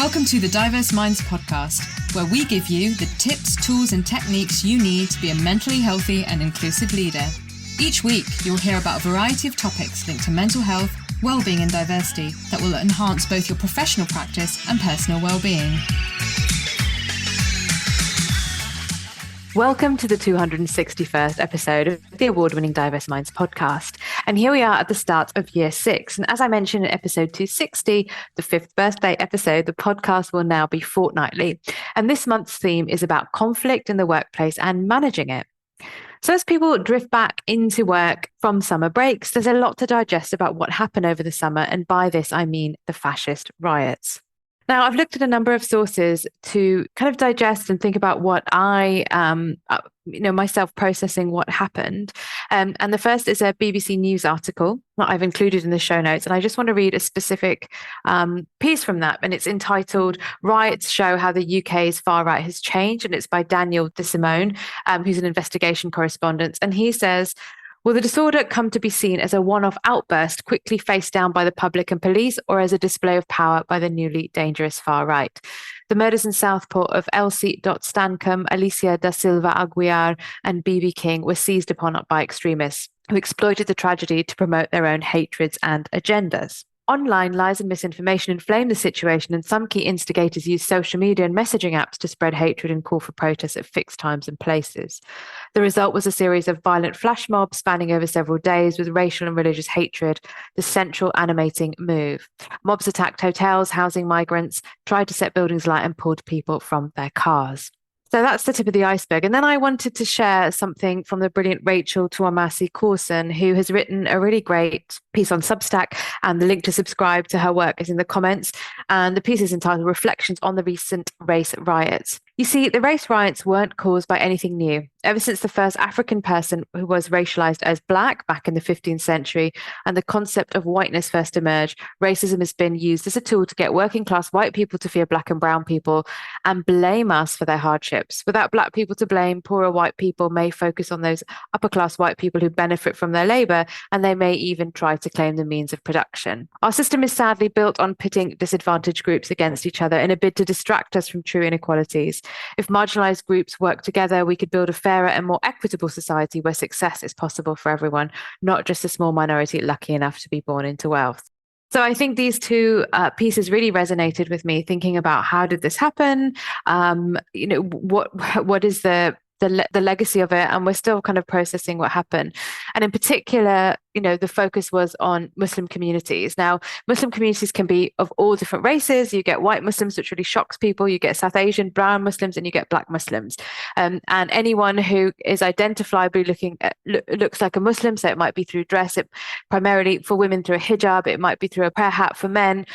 Welcome to the Diverse Minds podcast, where we give you the tips, tools, and techniques you need to be a mentally healthy and inclusive leader. Each week, you'll hear about a variety of topics linked to mental health, well-being, and diversity that will enhance both your professional practice and personal well-being. Welcome to the 261st episode of the award-winning Diverse Minds podcast. And here we are at the start of year 6. And as I mentioned in episode 260, the 5th birthday episode, the podcast will now be fortnightly. And this month's theme is about conflict in the workplace and managing it. So as people drift back into work from summer breaks, there's a lot to digest about what happened over the summer. And by this, I mean the fascist riots. Now, I've looked at a number of sources to kind of digest and think about what I, myself processing what happened. And the first is a BBC News article that I've included in the show notes. And I just want to read a specific piece from that. And it's entitled "Riots Show How the UK's Far Right Has Changed." And it's by Daniel DeSimone, who's an investigation correspondent. And he says, "Will the disorder come to be seen as a one-off outburst quickly faced down by the public and police, or as a display of power by the newly dangerous far right? The murders in Southport of Elsie Stancombe, Alicia da Silva Aguiar, and BB King were seized upon by extremists who exploited the tragedy to promote their own hatreds and agendas. Online lies and misinformation inflame the situation, and some key instigators use social media and messaging apps to spread hatred and call for protests at fixed times and places. The result was a series of violent flash mobs spanning over several days, with racial and religious hatred the central animating move. Mobs attacked hotels, housing migrants, tried to set buildings alight, and pulled people from their cars." So that's the tip of the iceberg. And then I wanted to share something from the brilliant Rachael Twumasi-Corson, who has written a really great piece on Substack, and the link to subscribe to her work is in the comments. And the piece is entitled "Reflections on the Recent Race Riots." You see, the race riots weren't caused by anything new. Ever since the first African person who was racialized as Black back in the 15th century and the concept of whiteness first emerged, racism has been used as a tool to get working class white people to fear Black and brown people and blame us for their hardships. Without Black people to blame, poorer white people may focus on those upper class white people who benefit from their labor, and they may even try to claim the means of production. Our system is sadly built on pitting disadvantaged groups against each other in a bid to distract us from true inequalities. If marginalised groups work together, we could build a fairer and more equitable society where success is possible for everyone, not just a small minority lucky enough to be born into wealth. So I think these two pieces really resonated with me, thinking about how did this happen? What is the legacy of it, and we're still kind of processing what happened. And in particular, the focus was on Muslim communities. Now, Muslim communities can be of all different races. You get white Muslims, which really shocks people. You get South Asian, brown Muslims, and you get Black Muslims. And anyone who is identifiably looks like a Muslim, so it might be through dress, it primarily for women through a hijab, it might be through a prayer hat for men,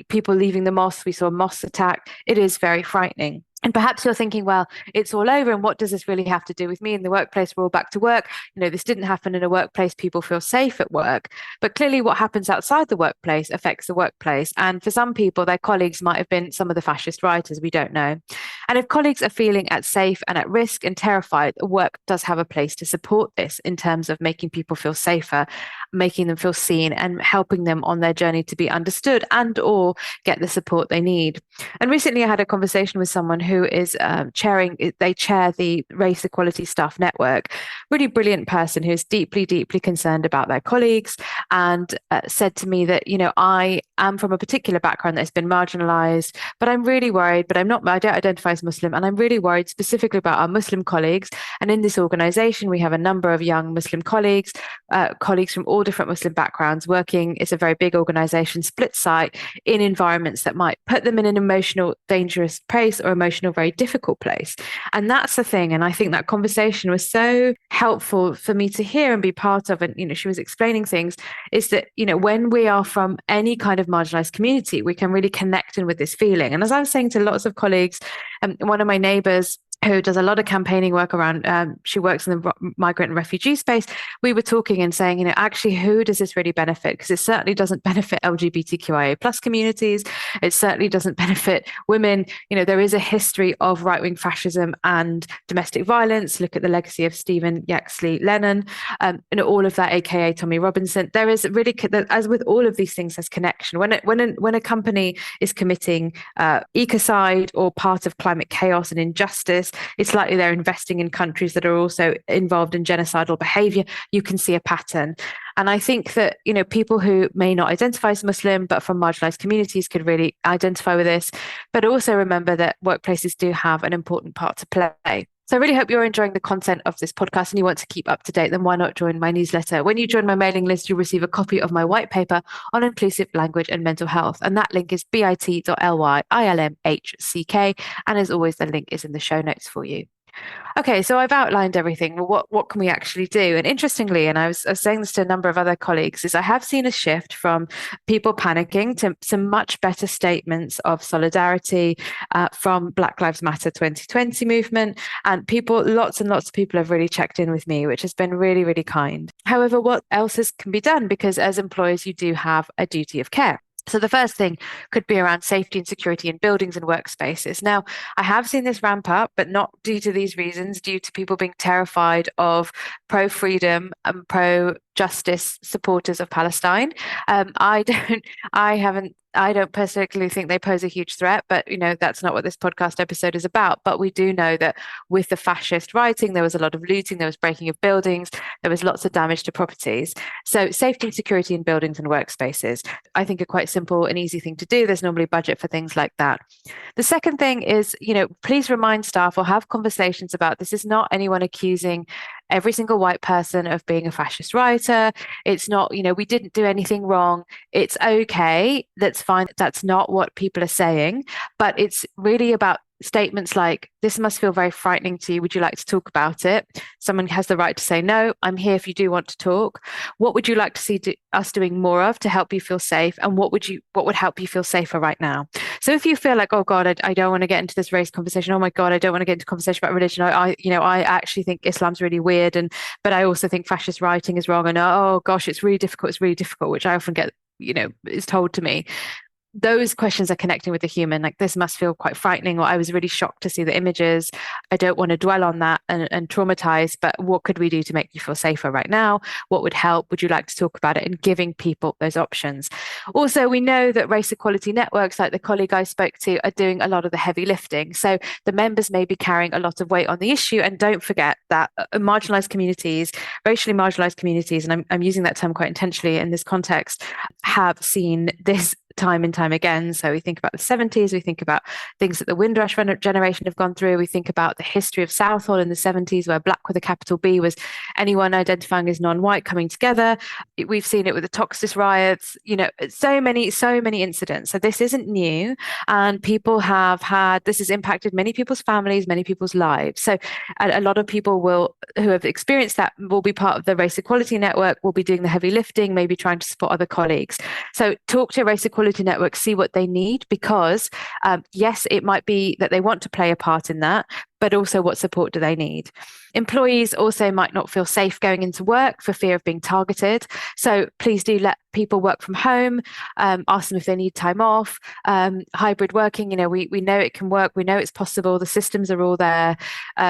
people leaving the mosque. We saw a mosque attack. It is very frightening. And perhaps you're thinking, well, it's all over, and what does this really have to do with me in the workplace? We're all back to work. This didn't happen in a workplace. People feel safe at work. But clearly what happens outside the workplace affects the workplace. And for some people, their colleagues might have been some of the fascist rioters. We don't know. And if colleagues are feeling safe and at risk and terrified, work does have a place to support this in terms of making people feel safer, making them feel seen, and helping them on their journey to be understood and or get the support they need. And recently I had a conversation with someone who is they chair the Race Equality Staff Network, really brilliant person who is deeply, deeply concerned about their colleagues, and said to me that, I am from a particular background that has been marginalised, but I'm really worried, I don't identify as Muslim, and I'm really worried specifically about our Muslim colleagues. And in this organisation, we have a number of young Muslim colleagues from all different Muslim backgrounds working. It's a very big organisation, split site, in environments that might put them in an emotional, dangerous place or emotional, very difficult place. And that's the thing. And I think that conversation was so helpful for me to hear and be part of. And, she was explaining things is that, when we are from any kind of marginalized community, we can really connect in with this feeling. And as I was saying to lots of colleagues, one of my neighbors who does a lot of campaigning work around, she works in the migrant and refugee space. We were talking and saying, actually, who does this really benefit? Because it certainly doesn't benefit LGBTQIA plus communities. It certainly doesn't benefit women. There is a history of right-wing fascism and domestic violence. Look at the legacy of Stephen Yaxley Lennon, all of that, aka Tommy Robinson. There is really, as with all of these things, there's connection. When a company is committing ecocide or part of climate chaos and injustice, it's likely they're investing in countries that are also involved in genocidal behavior. You can see a pattern. And I think that, people who may not identify as Muslim, but from marginalized communities could really identify with this. But also remember that workplaces do have an important part to play. So I really hope you're enjoying the content of this podcast and you want to keep up to date, then why not join my newsletter? When you join my mailing list, you'll receive a copy of my white paper on inclusive language and mental health. And that link is bit.ly/ILMHCK. And as always, the link is in the show notes for you. Okay, so I've outlined everything. Well, what can we actually do? And interestingly, and I was saying this to a number of other colleagues, is I have seen a shift from people panicking to some much better statements of solidarity from Black Lives Matter 2020 movement. And lots and lots of people have really checked in with me, which has been really, really kind. However, what else can be done? Because as employers, you do have a duty of care. So the first thing could be around safety and security in buildings and workspaces. Now, I have seen this ramp up, but not due to these reasons, due to people being terrified of pro-freedom and pro-justice supporters of Palestine. I don't personally think they pose a huge threat, but that's not what this podcast episode is about. But we do know that with the fascist rioting, there was a lot of looting, there was breaking of buildings, there was lots of damage to properties. So safety and security in buildings and workspaces, I think, are quite simple and easy thing to do. There's normally budget for things like that. The second thing is, please remind staff or have conversations about this is not anyone accusing every single white person of being a fascist rioter. It's not, we didn't do anything wrong. It's okay. That's fine. That's not what people are saying. But it's really about statements like, this must feel very frightening to you. Would you like to talk about it? Someone has the right to say, no, I'm here if you do want to talk. What would you like to see us doing more of to help you feel safe? And what would help you feel safer right now? So if you feel like, oh God, I don't want to get into this race conversation. Oh my God, I don't want to get into conversation about religion. I actually think Islam's really weird. But I also think fascist rioting is wrong. And oh gosh, it's really difficult, which I often get, is told to me. Those questions are connecting with the human, like this must feel quite frightening, or I was really shocked to see the images. I don't want to dwell on that and traumatize, but what could we do to make you feel safer right now? What would help? Would you like to talk about it? And giving people those options. Also, we know that race equality networks, like the colleague I spoke to, are doing a lot of the heavy lifting. So the members may be carrying a lot of weight on the issue. And don't forget that marginalized communities, racially marginalized communities, and I'm using that term quite intentionally in this context, have seen this time and time again. So we think about the 70s, we think about things that the Windrush generation have gone through. We think about the history of Southall in the 70s, where Black with a capital B was anyone identifying as non-white coming together. We've seen it with the Toxteth riots, so many incidents. So this isn't new, and people have had, this has impacted many people's families, many people's lives. So a lot of people who have experienced that will be part of the Race Equality Network, will be doing the heavy lifting, maybe trying to support other colleagues. So talk to Race Equality Network, see what they need, because yes, it might be that they want to play a part in that, but also what support do they need? Employees also might not feel safe going into work for fear of being targeted. So please do let people work from home, ask them if they need time off, hybrid working, we know it can work, we know it's possible, the systems are all there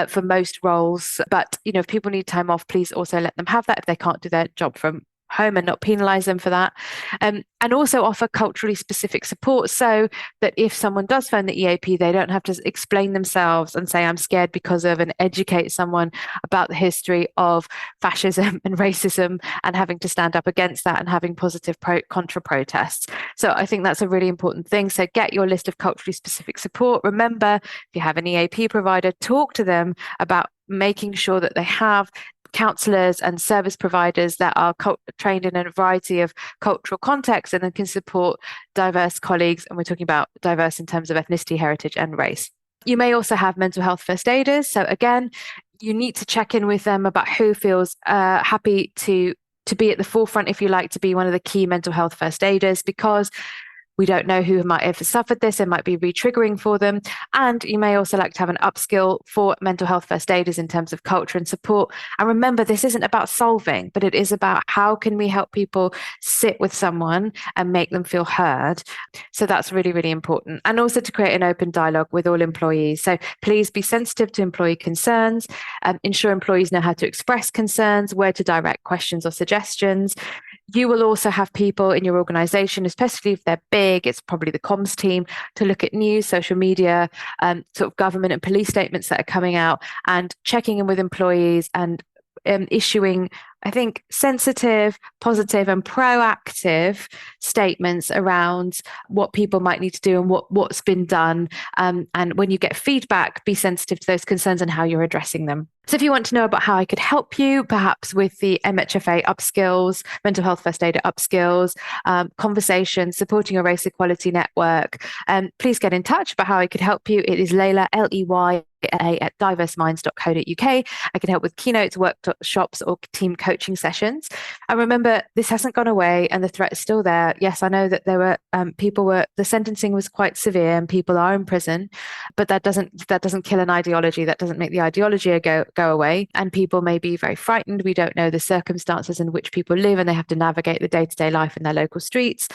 for most roles, but if people need time off, please also let them have that if they can't do their job from home and not penalize them for that. And also offer culturally specific support, so that if someone does phone the EAP, they don't have to explain themselves and say, I'm scared because of, and educate someone about the history of fascism and racism and having to stand up against that and having positive contra protests. So I think that's a really important thing. So get your list of culturally specific support. Remember, if you have an EAP provider, talk to them about making sure that they have counsellors and service providers that are trained in a variety of cultural contexts and then can support diverse colleagues. And we're talking about diverse in terms of ethnicity, heritage, and race. You may also have mental health first aiders. So again, you need to check in with them about who feels happy to be at the forefront, if you like, to be one of the key mental health first aiders, because We don't know who might have suffered this. It might be re-triggering for them. And you may also like to have an upskill for mental health first aiders in terms of culture and support. And remember, this isn't about solving, but it is about how can we help people sit with someone and make them feel heard. So that's really, really important. And also to create an open dialogue with all employees. So please be sensitive to employee concerns, ensure employees know how to express concerns, where to direct questions or suggestions. You will also have people in your organization, especially if they're big, it's probably the comms team, to look at news, social media, sort of government and police statements that are coming out, and checking in with employees and issuing, I think, sensitive, positive and proactive statements around what people might need to do and what's been done. And when you get feedback, be sensitive to those concerns and how you're addressing them. So if you want to know about how I could help you, perhaps with the MHFA upskills, mental health first aider upskills, conversations, supporting a race equality network, please get in touch about how I could help you. It is Layla, Ley, at diverseminds.co.uk. I can help with keynotes, workshops, or team coaching sessions. And remember, this hasn't gone away and the threat is still there. Yes, I know that there were the sentencing was quite severe and people are in prison, but that doesn't kill an ideology. That doesn't make the ideology go away. And people may be very frightened. We don't know the circumstances in which people live and they have to navigate the day-to-day life in their local streets.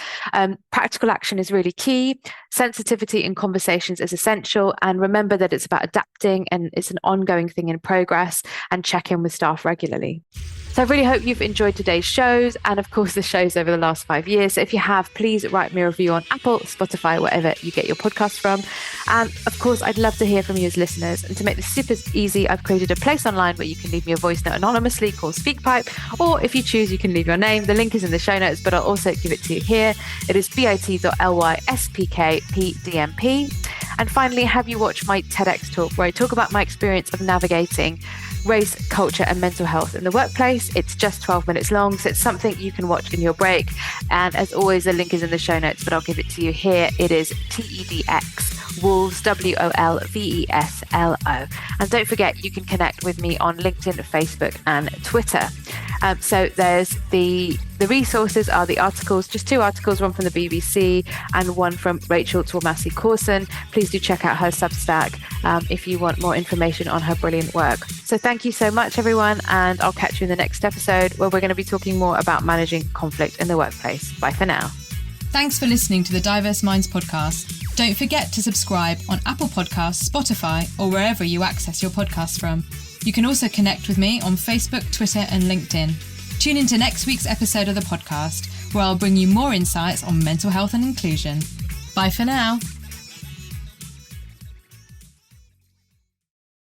Practical action is really key. Sensitivity in conversations is essential. And remember that it's about adapting, and it's an ongoing thing in progress, and check in with staff regularly. So I really hope you've enjoyed today's shows, and of course the shows over the last 5 years. So if you have, please write me a review on Apple, Spotify, wherever you get your podcast from. And of course, I'd love to hear from you as listeners. And to make this super easy, I've created a place online where you can leave me a voice note anonymously called SpeakPipe, or if you choose, you can leave your name. The link is in the show notes, but I'll also give it to you here. It is bit.ly/spkpdmp. And finally, have you watched my TEDx talk where I talk about my experience of navigating race, culture, and mental health in the workplace? It's just 12 minutes long, so it's something you can watch in your break. And as always, the link is in the show notes, but I'll give it to you here. It is TEDx Wolves, WOLVESLO. And don't forget, you can connect with me on LinkedIn, Facebook, and Twitter. So there's the resources are the articles, just 2 articles, one from the BBC and one from Rachael Twumasi-Corson. Please do check out her Substack if you want more information on her brilliant work. So thank you so much, everyone, and I'll catch you in the next episode where we're going to be talking more about managing conflict in the workplace. Bye for now. Thanks for listening to the Diverse Minds podcast. Don't forget to subscribe on Apple Podcasts, Spotify, or wherever you access your podcasts from. You can also connect with me on Facebook, Twitter, and LinkedIn. Tune into next week's episode of the podcast, where I'll bring you more insights on mental health and inclusion. Bye for now.